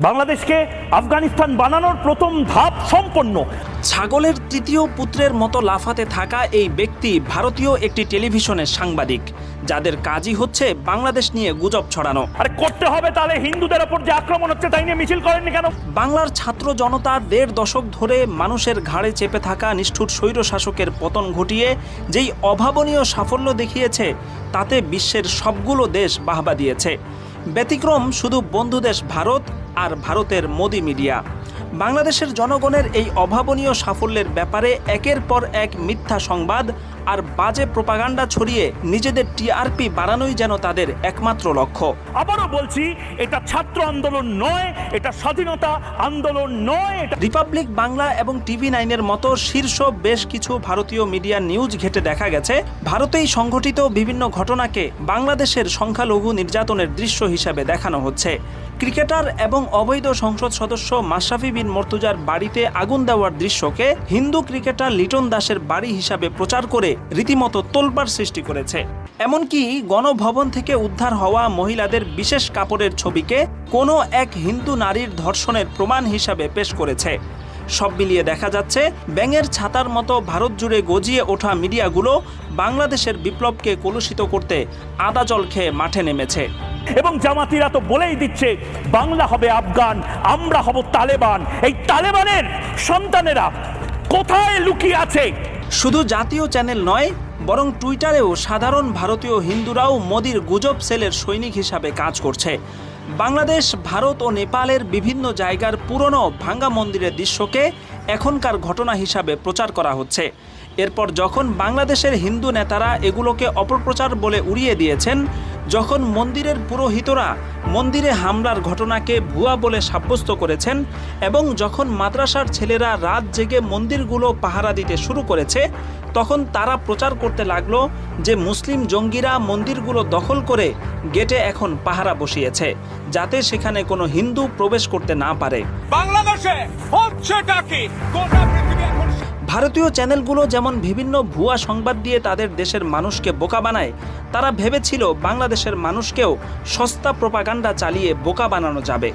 বাংলাদেশকে আফগানিস্তান বানানোর প্রথম ধাপ সম্পন্ন। ছাগলের তৃতীয় পুত্রের মতো লাফাতে থাকা এই ব্যক্তি ভারতীয় একটি টেলিভিশনের সাংবাদিক, যাদের কাজই হচ্ছে বাংলাদেশ নিয়ে গুজব ছড়ানো। আরে করতে হবে, তাহলে হিন্দুদের ওপর যে আক্রমণ হচ্ছে তাই নিয়ে মিছিল করেননি কেন? বাংলার ছাত্র জনতা ১.৫ দশক ধরে মানুষের ঘাড়ে চেপে থাকা নিষ্ঠুর স্বৈর শাসকের পতন ঘটিয়ে যেই অভাবনীয় সাফল্য দেখিয়েছে, তাতে বিশ্বের সবগুলো দেশ বাহবা দিয়েছে। ব্যতিক্রম শুধু বন্ধু দেশ ভারত আর ভারতের মোদি মিডিয়া। বাংলাদেশের জনগণের এই অভাবনীয় সাফল্যের ব্যাপারে একের পর এক মিথ্যা সংবাদ আর বাজে প্রোপাগান্ডা ছড়িয়ে নিজেদের টিআরপি বাড়ানোই যেন তাদের একমাত্র লক্ষ্য। আবারও বলছি, এটা ছাত্র আন্দোলন নয়, এটা স্বাধীনতা আন্দোলন নয়। রিপাবলিক বাংলা এবং TV9-এর মতো শীর্ষ বেশ কিছু ভারতীয় মিডিয়া নিউজ ঘেটে দেখা গেছে, ভারতেই সংঘটিত বিভিন্ন ঘটনাকে বাংলাদেশের সংখ্যালঘু নির্যাতনের দৃশ্য হিসাবে দেখানো হচ্ছে। ক্রিকেটার এবং অবৈধ সংসদ সদস্য মাশরাফি বিন মর্তুজার বাড়িতে আগুন দেওয়ার দৃশ্যকে হিন্দু ক্রিকেটার লিটন দাসের বাড়ি হিসাবে প্রচার করে রীতিমতো তোলপাড় সৃষ্টি করেছে। এমনকি গণভবন থেকে উদ্ধার হওয়া মহিলাদের বিশেষ কাপড়ের ছবিকে কোনো এক হিন্দু নারীর ধর্ষণের প্রমাণ হিসাবে পেশ করেছে। সব মিলিয়ে দেখা যাচ্ছে, ব্যাঙের ছাতার মতো ভারত জুড়ে গজিয়ে ওঠা মিডিয়াগুলো বাংলাদেশের বিপ্লবকে কলুষিত করতে আদা জল খেয়ে মাঠে নেমেছে। এবং জামাতিরা তো বলেই দিচ্ছে, বাংলা হবে আফগান, আমরা হব তালেবান। এই তালেবানের সন্তানেরা কোথায় লুকিয়ে আছে? শুধু জাতীয় চ্যানেল নয়, বরং টুইটারেও সাধারণ ভারতীয় হিন্দুরাও মোদির গুজব সেলের সৈনিক হিসাবে কাজ করছে। বাংলাদেশ, ভারত ও নেপালের বিভিন্ন জায়গার পুরনো ভাঙ্গা মন্দিরের দৃশ্যকে এখনকার ঘটনা হিসাবে প্রচার করা হচ্ছে। এরপর যখন বাংলাদেশের হিন্দু নেতারা এগুলোকে অপপ্রচার বলে উড়িয়ে দিয়েছেন, যখন মন্দিরের পুরোহিতরা মন্দিরে হামলার ঘটনাকে ভুয়া বলে সাব্যস্ত করেছেন, এবং যখন মাদ্রাসার ছেলেরা রাত জেগে মন্দিরগুলো পাহারা দিতে শুরু করেছে, তখন তারা প্রচার করতে লাগলো যে মুসলিম জঙ্গিরা মন্দিরগুলো দখল করে গেটে এখন পাহারা বসিয়েছে, যাতে সেখানে কোনো হিন্দু প্রবেশ করতে না পারে। বাংলাদেশে হচ্ছেটা কি? গোটা পৃথিবী এখন ভারতীয় চ্যানেলগুলো যেমন বিভিন্ন ভুয়া সংবাদ দিয়ে তাদের দেশের মানুষকে বোকা বানায়, তারা ভেবেছিল বাংলাদেশের মানুষকেও সস্তা প্রোপাগান্ডা চালিয়ে বোকা বানানো যাবে।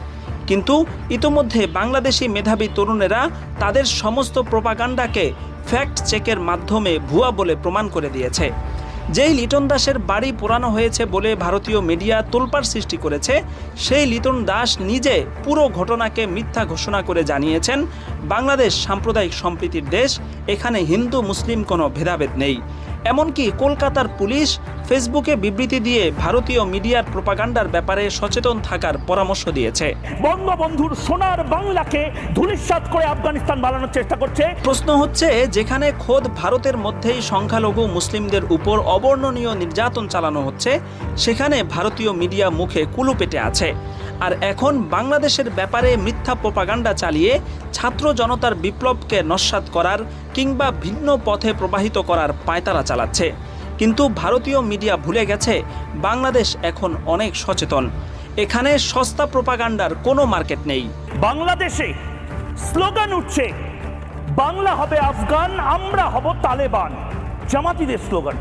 কিন্তু ইতোমধ্যে বাংলাদেশি মেধাবী তরুণেরা তাদের সমস্ত প্রোপাগান্ডাকে ফ্যাক্ট চেকের মাধ্যমে ভুয়া বলে প্রমাণ করে দিয়েছে। যেই লিটন দাসের বাড়ি পোড়ানো হয়েছে বলে ভারতীয় মিডিয়া তোলপাড় সৃষ্টি করেছে, সেই লিটন দাস নিজে পুরো ঘটনাকে মিথ্যা ঘোষণা করে জানিয়েছেন, বাংলাদেশ সাম্প্রদায়িক সম্প্রীতির দেশ, এখানে হিন্দু মুসলিম কোনো ভেদাভেদ নেই। এমনকি কলকাতার পুলিশ ফেসবুকে বিবৃতি দিয়ে ভারতীয় মিডিয়ার প্রোপাগান্ডার ব্যাপারে সচেতন থাকার পরামর্শ দিয়েছে। বঙ্গবন্ধুর সোনার বাংলাকে ধূলিসাৎ করে আফগানিস্তান বানানোর চেষ্টা করছে। প্রশ্ন হচ্ছে, যেখানে খোদ ভারতের মধ্যেই সংখ্যালঘু মুসলিমদের উপর অবর্ণনীয় নির্যাতন চালানো হচ্ছে, সেখানে ভারতীয় মিডিয়া মুখে কুলু পেটে আছে, আর এখন বাংলাদেশের ব্যাপারে মিথ্যা প্রোপাগান্ডা চালিয়ে ছাত্র জনতার বিপ্লবকে নস্যাৎ করার কিংবা ভিন্ন পথে প্রবাহিত করার পায়তারা চালাচ্ছে। কিন্তু ভারতীয় মিডিয়া ভুলে গেছে, বাংলাদেশ এখন অনেক সচেতন। এখানে সস্তা প্রোপাগান্ডার কোনো মার্কেট নেই। বাংলাদেশে স্লোগান উঠছে, বাংলা হবে আফগান, আমরা হব তালেবান। জামাতিদের স্লোগান।